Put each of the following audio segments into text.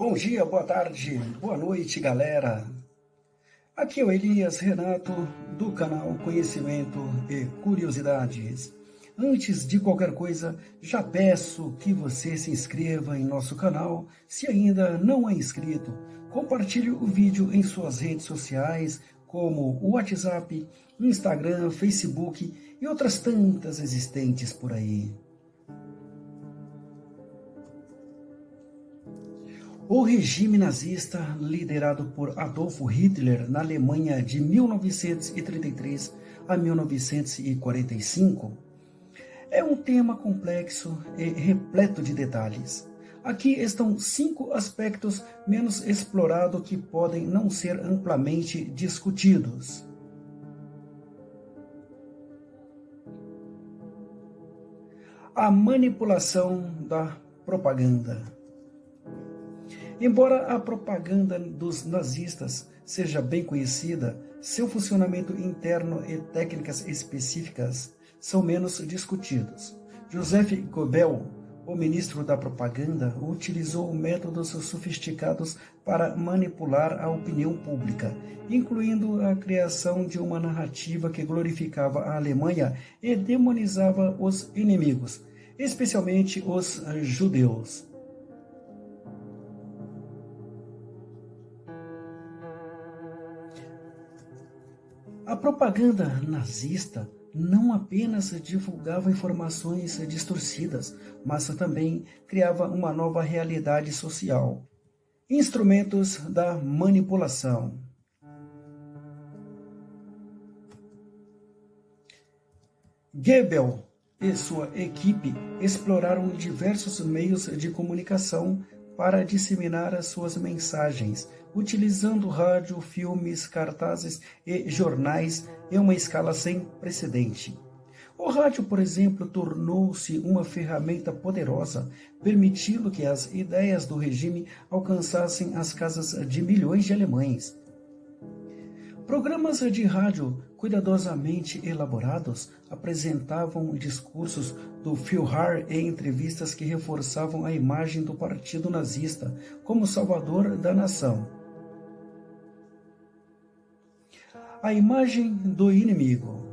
Bom dia, boa tarde, boa noite, galera. Aqui é o Elias Renato, do canal Conhecimento e Curiosidades. Antes de qualquer coisa, já peço que você se inscreva em nosso canal, se ainda não é inscrito. Compartilhe o vídeo em suas redes sociais, como o WhatsApp, Instagram, Facebook e outras tantas existentes por aí. O regime nazista, liderado por Adolf Hitler na Alemanha de 1933 a 1945, é um tema complexo e repleto de detalhes. Aqui estão 5 aspectos menos explorados que podem não ser amplamente discutidos. A manipulação da propaganda. Embora a propaganda dos nazistas seja bem conhecida, seu funcionamento interno e técnicas específicas são menos discutidos. Joseph Goebbels, o ministro da propaganda, utilizou métodos sofisticados para manipular a opinião pública, incluindo a criação de uma narrativa que glorificava a Alemanha e demonizava os inimigos, especialmente os judeus. A propaganda nazista não apenas divulgava informações distorcidas, mas também criava uma nova realidade social. Instrumentos da manipulação. Goebbels e sua equipe exploraram diversos meios de comunicação para disseminar as suas mensagens, utilizando rádio, filmes, cartazes e jornais em uma escala sem precedente. O rádio, por exemplo, tornou-se uma ferramenta poderosa, permitindo que as ideias do regime alcançassem as casas de milhões de alemães. Programas de rádio cuidadosamente elaborados apresentavam discursos do Führer e entrevistas que reforçavam a imagem do partido nazista como salvador da nação. A imagem do inimigo.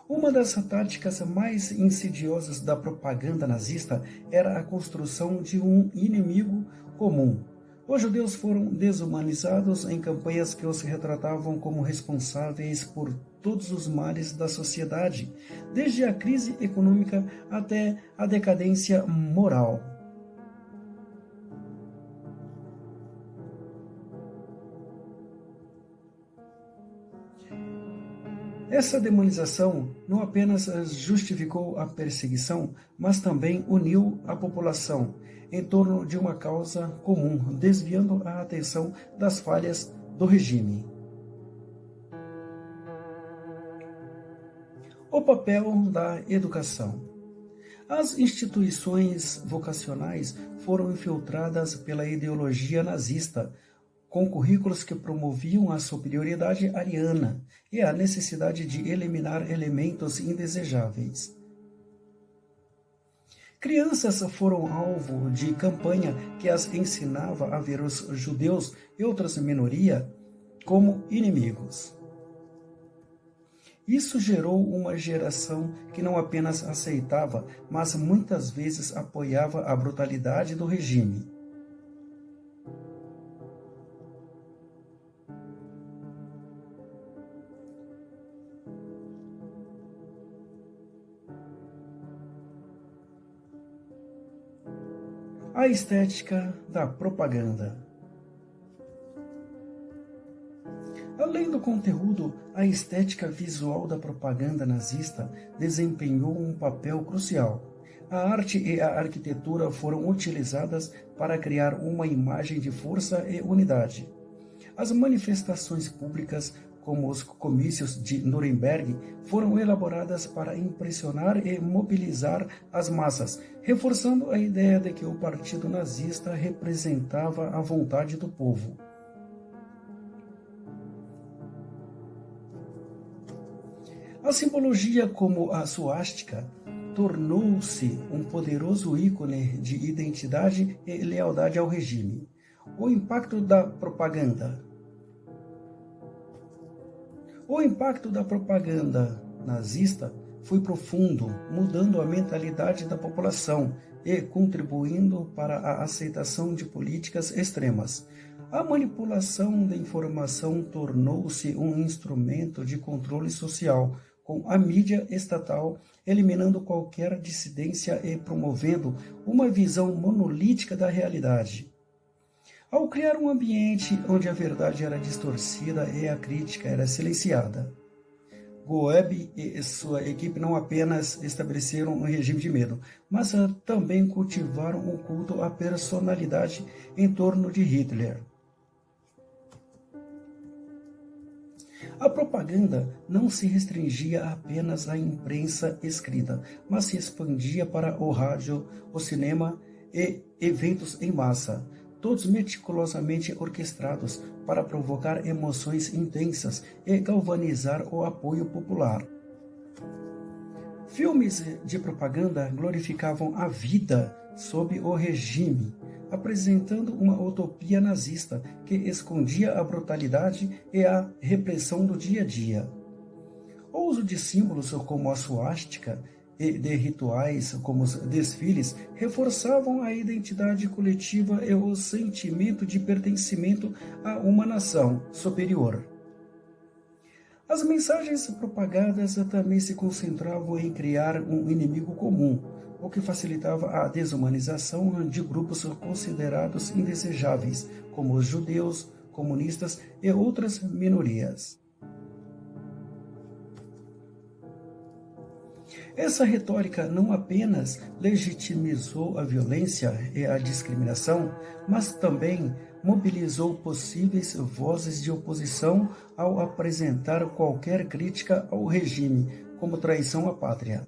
Uma das táticas mais insidiosas da propaganda nazista era a construção de um inimigo comum. Os judeus foram desumanizados em campanhas que os retratavam como responsáveis por todos os males da sociedade, desde a crise econômica até a decadência moral. Essa demonização não apenas justificou a perseguição, mas também uniu a população em torno de uma causa comum, desviando a atenção das falhas do regime. O papel da educação. As instituições vocacionais foram infiltradas pela ideologia nazista, com currículos que promoviam a superioridade ariana e a necessidade de eliminar elementos indesejáveis. Crianças foram alvo de campanha que as ensinava a ver os judeus e outras minorias como inimigos. Isso gerou uma geração que não apenas aceitava, mas muitas vezes apoiava a brutalidade do regime. A estética da propaganda. Além do conteúdo, a estética visual da propaganda nazista desempenhou um papel crucial. A arte e a arquitetura foram utilizadas para criar uma imagem de força e unidade. As manifestações públicas, como os comícios de Nuremberg, foram elaboradas para impressionar e mobilizar as massas, reforçando a ideia de que o partido nazista representava a vontade do povo. A simbologia como a suástica tornou-se um poderoso ícone de identidade e lealdade ao regime. O impacto da propaganda. O impacto da propaganda nazista foi profundo, mudando a mentalidade da população e contribuindo para a aceitação de políticas extremas. A manipulação da informação tornou-se um instrumento de controle social, com a mídia estatal eliminando qualquer dissidência e promovendo uma visão monolítica da realidade. Ao criar um ambiente onde a verdade era distorcida e a crítica era silenciada, Goebbels e sua equipe não apenas estabeleceram um regime de medo, mas também cultivaram um culto à personalidade em torno de Hitler. A propaganda não se restringia apenas à imprensa escrita, mas se expandia para o rádio, o cinema e eventos em massa, todos meticulosamente orquestrados para provocar emoções intensas e galvanizar o apoio popular. Filmes de propaganda glorificavam a vida sob o regime, apresentando uma utopia nazista que escondia a brutalidade e a repressão do dia a dia. O uso de símbolos como a suástica e de rituais como os desfiles reforçavam a identidade coletiva e o sentimento de pertencimento a uma nação superior. As mensagens propagadas também se concentravam em criar um inimigo comum, o que facilitava a desumanização de grupos considerados indesejáveis, como os judeus, comunistas e outras minorias. Essa retórica não apenas legitimizou a violência e a discriminação, mas também mobilizou possíveis vozes de oposição ao apresentar qualquer crítica ao regime como traição à pátria.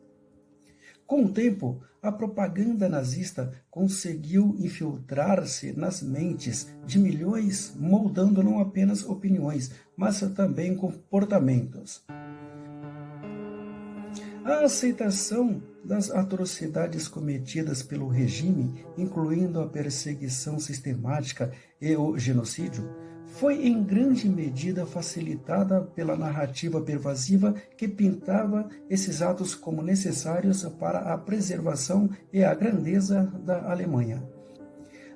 Com o tempo, a propaganda nazista conseguiu infiltrar-se nas mentes de milhões, moldando não apenas opiniões, mas também comportamentos. A aceitação das atrocidades cometidas pelo regime, incluindo a perseguição sistemática e o genocídio, foi em grande medida facilitada pela narrativa pervasiva que pintava esses atos como necessários para a preservação e a grandeza da Alemanha.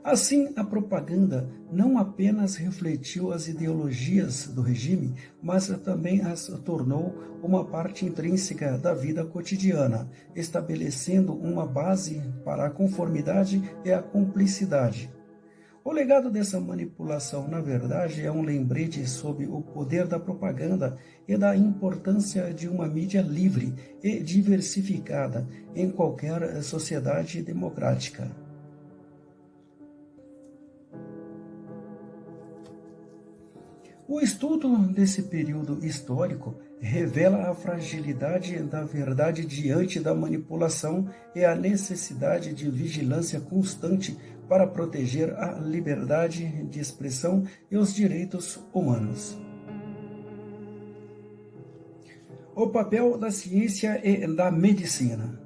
Assim, a propaganda não apenas refletiu as ideologias do regime, mas também as tornou uma parte intrínseca da vida cotidiana, estabelecendo uma base para a conformidade e a cumplicidade. O legado dessa manipulação, na verdade, é um lembrete sobre o poder da propaganda e da importância de uma mídia livre e diversificada em qualquer sociedade democrática. O estudo desse período histórico revela a fragilidade da verdade diante da manipulação e a necessidade de vigilância constante para proteger a liberdade de expressão e os direitos humanos. O papel da ciência e da medicina.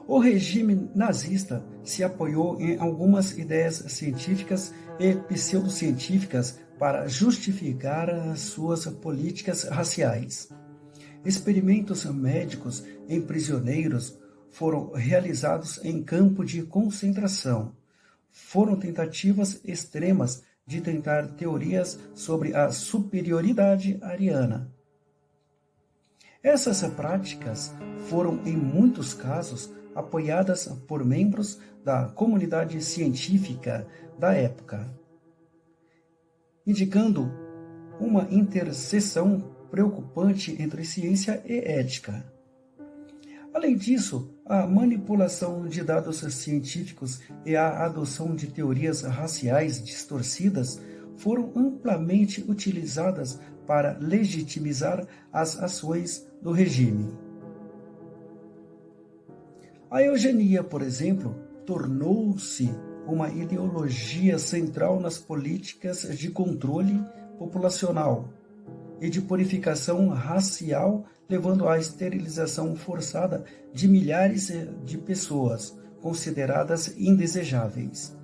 O regime nazista se apoiou em algumas ideias científicas e pseudocientíficas para justificar suas políticas raciais. Experimentos médicos em prisioneiros foram realizados em campo de concentração. Foram tentativas extremas de tentar teorias sobre a superioridade ariana. Essas práticas foram, em muitos casos, apoiadas por membros da comunidade científica da época, indicando uma interseção preocupante entre ciência e ética. Além disso, a manipulação de dados científicos e a adoção de teorias raciais distorcidas foram amplamente utilizadas para legitimizar as ações do regime. A eugenia, por exemplo, tornou-se uma ideologia central nas políticas de controle populacional, e de purificação racial, levando à esterilização forçada de milhares de pessoas consideradas indesejáveis.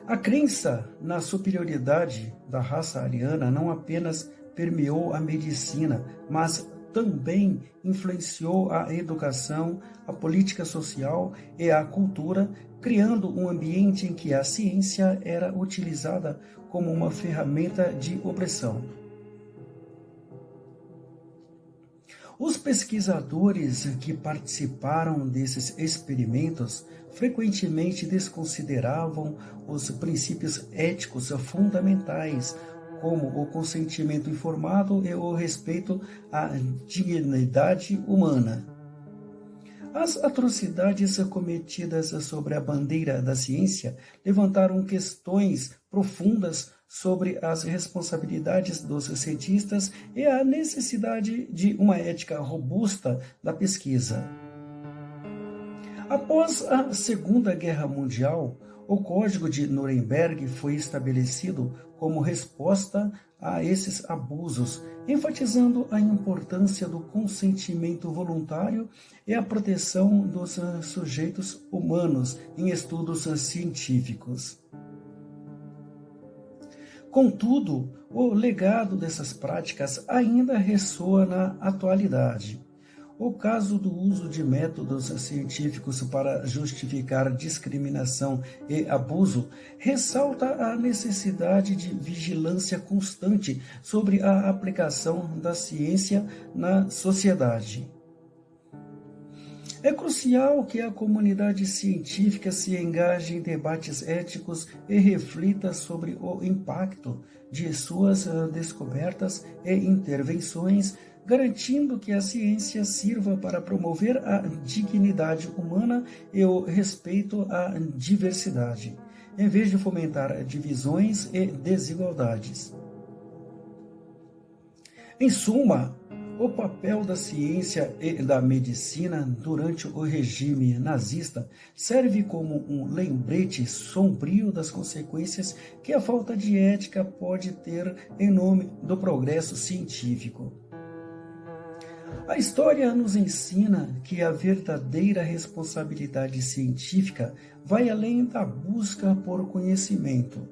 A crença na superioridade da raça ariana não apenas permeou a medicina, mas também influenciou a educação, a política social e a cultura, criando um ambiente em que a ciência era utilizada como uma ferramenta de opressão. Os pesquisadores que participaram desses experimentos frequentemente desconsideravam os princípios éticos fundamentais, como o consentimento informado e o respeito à dignidade humana. As atrocidades cometidas sob a bandeira da ciência levantaram questões profundas sobre as responsabilidades dos cientistas e a necessidade de uma ética robusta da pesquisa. Após a Segunda Guerra Mundial, o Código de Nuremberg foi estabelecido como resposta a esses abusos, enfatizando a importância do consentimento voluntário e a proteção dos sujeitos humanos em estudos científicos. Contudo, o legado dessas práticas ainda ressoa na atualidade. O caso do uso de métodos científicos para justificar discriminação e abuso ressalta a necessidade de vigilância constante sobre a aplicação da ciência na sociedade. É crucial que a comunidade científica se engaje em debates éticos e reflita sobre o impacto de suas descobertas e intervenções, garantindo que a ciência sirva para promover a dignidade humana e o respeito à diversidade, em vez de fomentar divisões e desigualdades. Em suma, o papel da ciência e da medicina durante o regime nazista serve como um lembrete sombrio das consequências que a falta de ética pode ter em nome do progresso científico. A história nos ensina que a verdadeira responsabilidade científica vai além da busca por conhecimento.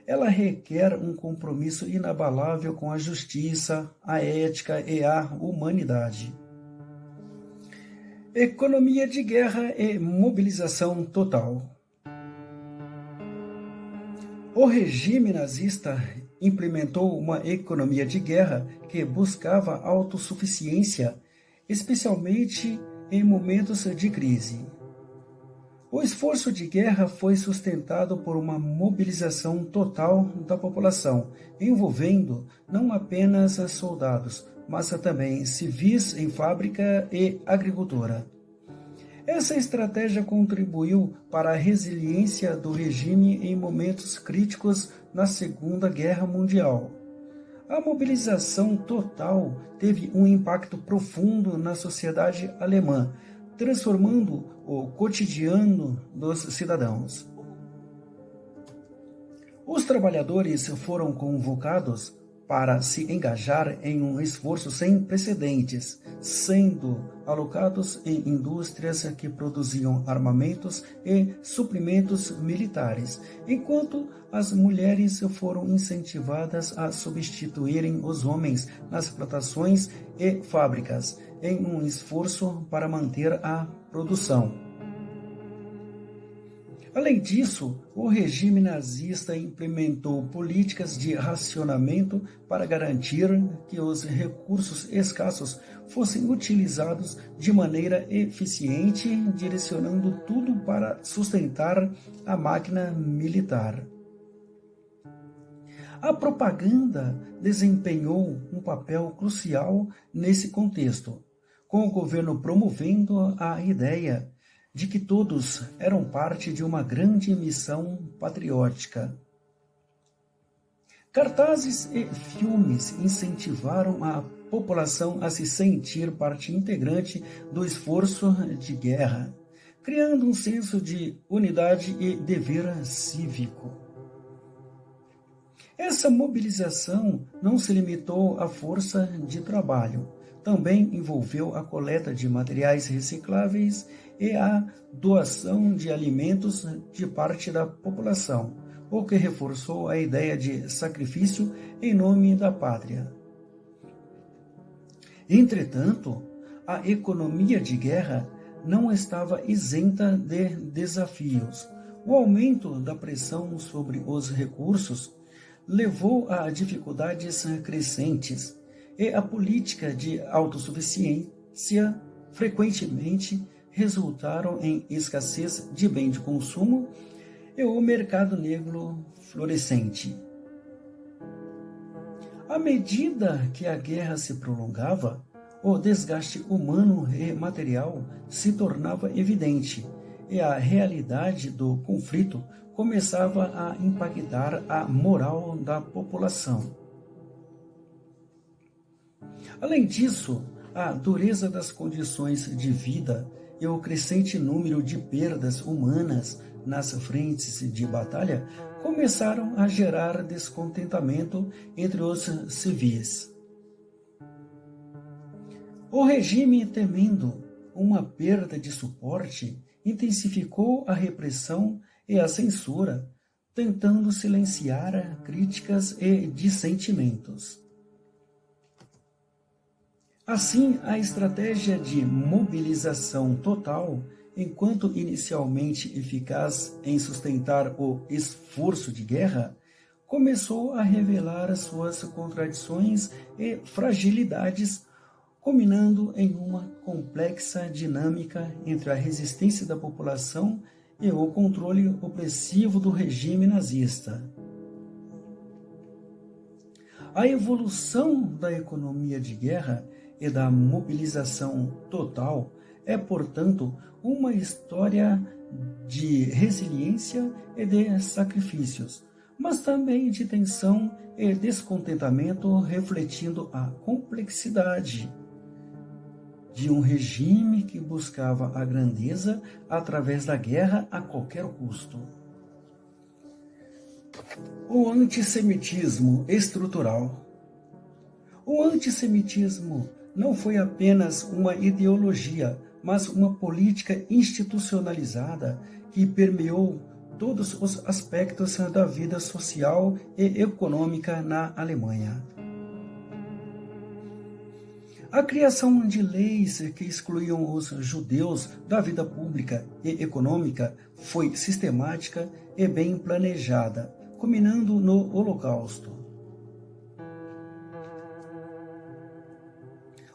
Ela requer um compromisso inabalável com a justiça, a ética e a humanidade. Economia de guerra e mobilização total. O regime nazista implementou uma economia de guerra que buscava autossuficiência, especialmente em momentos de crise. O esforço de guerra foi sustentado por uma mobilização total da população, envolvendo não apenas soldados, mas também civis em fábrica e agricultura. Essa estratégia contribuiu para a resiliência do regime em momentos críticos na Segunda Guerra Mundial. A mobilização total teve um impacto profundo na sociedade alemã, transformando o cotidiano dos cidadãos. Os trabalhadores foram convocados para se engajar em um esforço sem precedentes, sendo alocados em indústrias que produziam armamentos e suprimentos militares, enquanto as mulheres foram incentivadas a substituírem os homens nas plantações e fábricas, em um esforço para manter a produção. Além disso, o regime nazista implementou políticas de racionamento para garantir que os recursos escassos fossem utilizados de maneira eficiente, direcionando tudo para sustentar a máquina militar. A propaganda desempenhou um papel crucial nesse contexto, com o governo promovendo a ideia de que todos eram parte de uma grande missão patriótica. Cartazes e filmes incentivaram a população a se sentir parte integrante do esforço de guerra, criando um senso de unidade e dever cívico. Essa mobilização não se limitou à força de trabalho, também envolveu a coleta de materiais recicláveis e a doação de alimentos de parte da população, o que reforçou a ideia de sacrifício em nome da pátria. Entretanto, a economia de guerra não estava isenta de desafios. O aumento da pressão sobre os recursos levou a dificuldades crescentes e a política de autossuficiência frequentemente resultaram em escassez de bem de consumo e o mercado negro florescente. À medida que a guerra se prolongava, o desgaste humano e material se tornava evidente e a realidade do conflito começava a impactar a moral da população. Além disso, a dureza das condições de vida e o crescente número de perdas humanas nas frentes de batalha começaram a gerar descontentamento entre os civis. O regime, temendo uma perda de suporte, intensificou a repressão e a censura, tentando silenciar críticas e dissentimentos. Assim, a estratégia de mobilização total, enquanto inicialmente eficaz em sustentar o esforço de guerra, começou a revelar suas contradições e fragilidades, culminando em uma complexa dinâmica entre a resistência da população e o controle opressivo do regime nazista. A evolução da economia de guerra e da mobilização total é, portanto, uma história de resiliência e de sacrifícios, mas também de tensão e descontentamento, refletindo a complexidade de um regime que buscava a grandeza através da guerra a qualquer custo. O antissemitismo estrutural. O antissemitismo não foi apenas uma ideologia, mas uma política institucionalizada que permeou todos os aspectos da vida social e econômica na Alemanha. A criação de leis que excluíam os judeus da vida pública e econômica foi sistemática e bem planejada, culminando no Holocausto.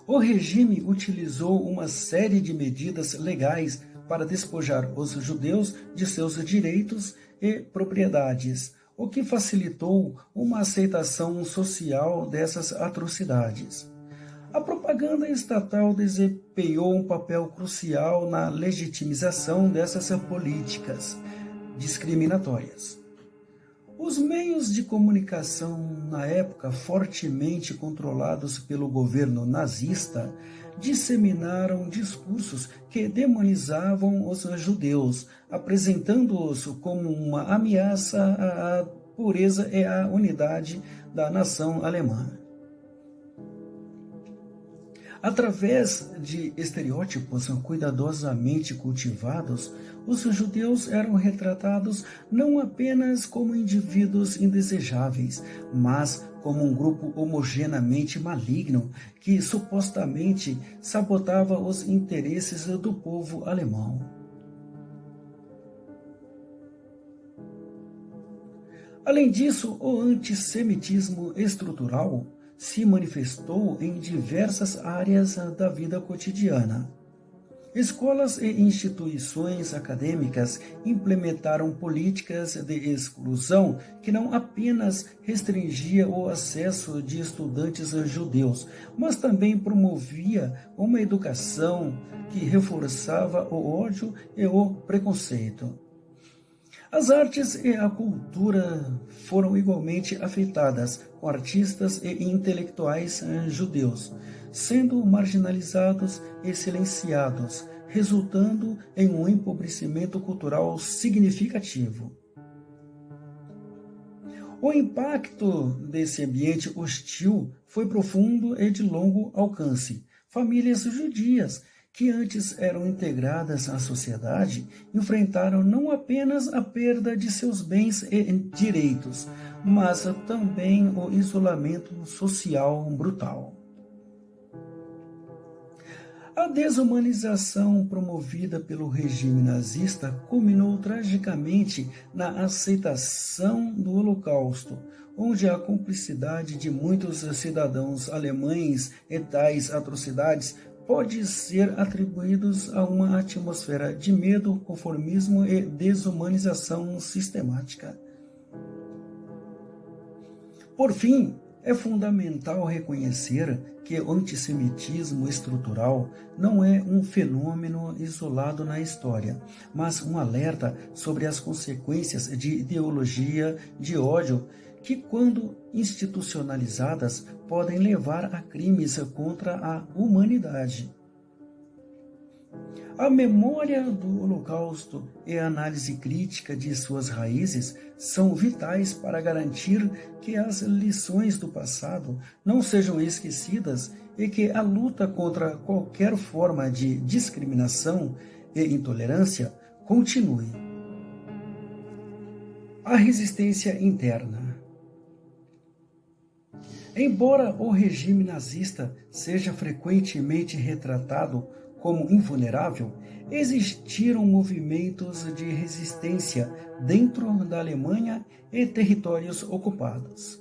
O regime utilizou uma série de medidas legais para despojar os judeus de seus direitos e propriedades, o que facilitou uma aceitação social dessas atrocidades. A propaganda estatal desempenhou um papel crucial na legitimização dessas políticas discriminatórias. Os meios de comunicação, na época fortemente controlados pelo governo nazista, disseminaram discursos que demonizavam os judeus, apresentando-os como uma ameaça à pureza e à unidade da nação alemã. Através de estereótipos cuidadosamente cultivados, os judeus eram retratados não apenas como indivíduos indesejáveis, mas como um grupo homogeneamente maligno que supostamente sabotava os interesses do povo alemão. Além disso, o antissemitismo estrutural se manifestou em diversas áreas da vida cotidiana. Escolas e instituições acadêmicas implementaram políticas de exclusão que não apenas restringia o acesso de estudantes judeus, mas também promovia uma educação que reforçava o ódio e o preconceito. As artes e a cultura foram igualmente afetadas, com artistas e intelectuais judeus sendo marginalizados e silenciados, resultando em um empobrecimento cultural significativo. O impacto desse ambiente hostil foi profundo e de longo alcance. Famílias judias, que antes eram integradas à sociedade, enfrentaram não apenas a perda de seus bens e direitos, mas também o isolamento social brutal. A desumanização promovida pelo regime nazista culminou tragicamente na aceitação do Holocausto, onde a cumplicidade de muitos cidadãos alemães e tais atrocidades pode ser atribuídos a uma atmosfera de medo, conformismo e desumanização sistemática. Por fim, é fundamental reconhecer que o antissemitismo estrutural não é um fenômeno isolado na história, mas um alerta sobre as consequências de ideologia de ódio que, quando institucionalizadas, podem levar a crimes contra a humanidade. A memória do Holocausto e a análise crítica de suas raízes são vitais para garantir que as lições do passado não sejam esquecidas e que a luta contra qualquer forma de discriminação e intolerância continue. A resistência interna. Embora o regime nazista seja frequentemente retratado como invulnerável, existiram movimentos de resistência dentro da Alemanha e territórios ocupados.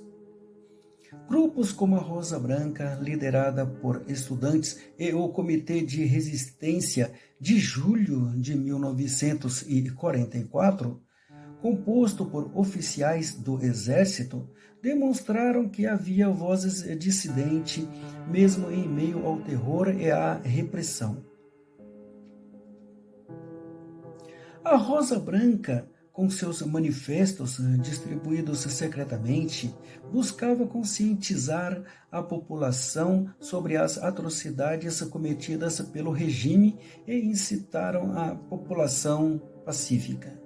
Grupos como a Rosa Branca, liderada por estudantes, e o Comitê de Resistência de julho de 1944, composto por oficiais do exército, demonstraram que havia vozes dissidentes mesmo em meio ao terror e à repressão. A Rosa Branca, com seus manifestos distribuídos secretamente, buscava conscientizar a população sobre as atrocidades cometidas pelo regime e incitaram a população pacífica.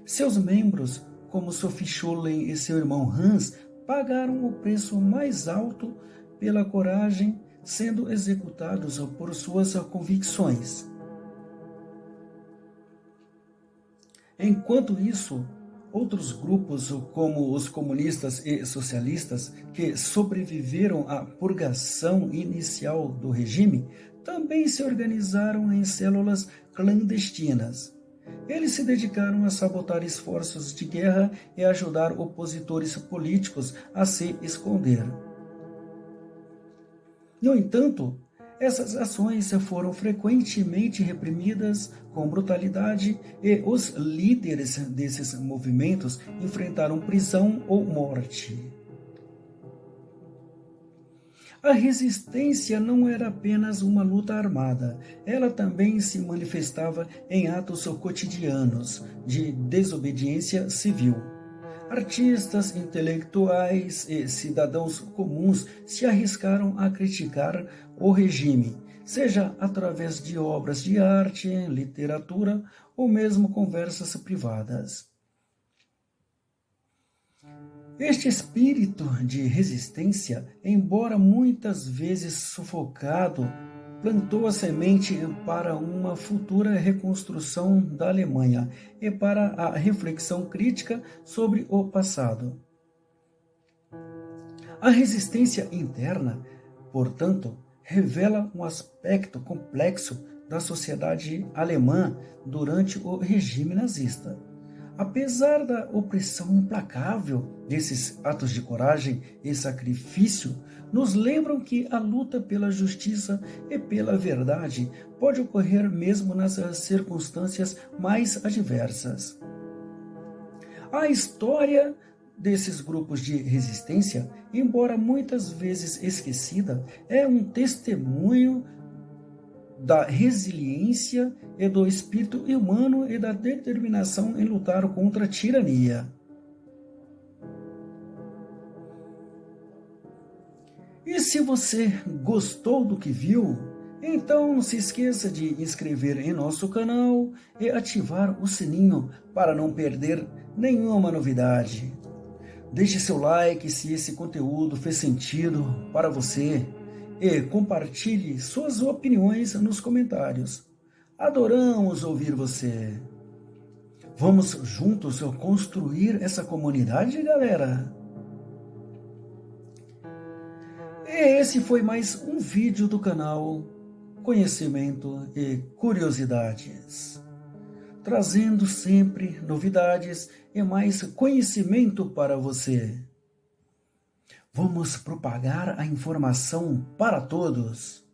Seus membros, como Sophie Scholen e seu irmão Hans, pagaram o preço mais alto pela coragem, sendo executados por suas convicções. Enquanto isso, outros grupos, como os comunistas e socialistas, que sobreviveram à purgação inicial do regime, também se organizaram em células clandestinas. Eles se dedicaram a sabotar esforços de guerra e ajudar opositores políticos a se esconder. No entanto, essas ações foram frequentemente reprimidas com brutalidade e os líderes desses movimentos enfrentaram prisão ou morte. A resistência não era apenas uma luta armada, ela também se manifestava em atos cotidianos de desobediência civil. Artistas, intelectuais e cidadãos comuns se arriscaram a criticar o regime, seja através de obras de arte, literatura ou mesmo conversas privadas. Este espírito de resistência, embora muitas vezes sufocado, plantou a semente para uma futura reconstrução da Alemanha e para a reflexão crítica sobre o passado. A resistência interna, portanto, revela um aspecto complexo da sociedade alemã durante o regime nazista. Apesar da opressão implacável desses atos de coragem e sacrifício, nos lembram que a luta pela justiça e pela verdade pode ocorrer mesmo nas circunstâncias mais adversas. A história desses grupos de resistência, embora muitas vezes esquecida, é um testemunho da resiliência e do espírito humano e da determinação em lutar contra a tirania. E se você gostou do que viu, Então não se esqueça de inscrever em nosso canal e ativar o sininho para não perder nenhuma novidade. Deixe seu like se esse conteúdo fez sentido para você e compartilhe suas opiniões nos comentários. Adoramos ouvir você. Vamos juntos construir essa comunidade, galera? E esse foi mais um vídeo do canal Conhecimento e Curiosidades, trazendo sempre novidades e mais conhecimento para você. Vamos propagar a informação para todos.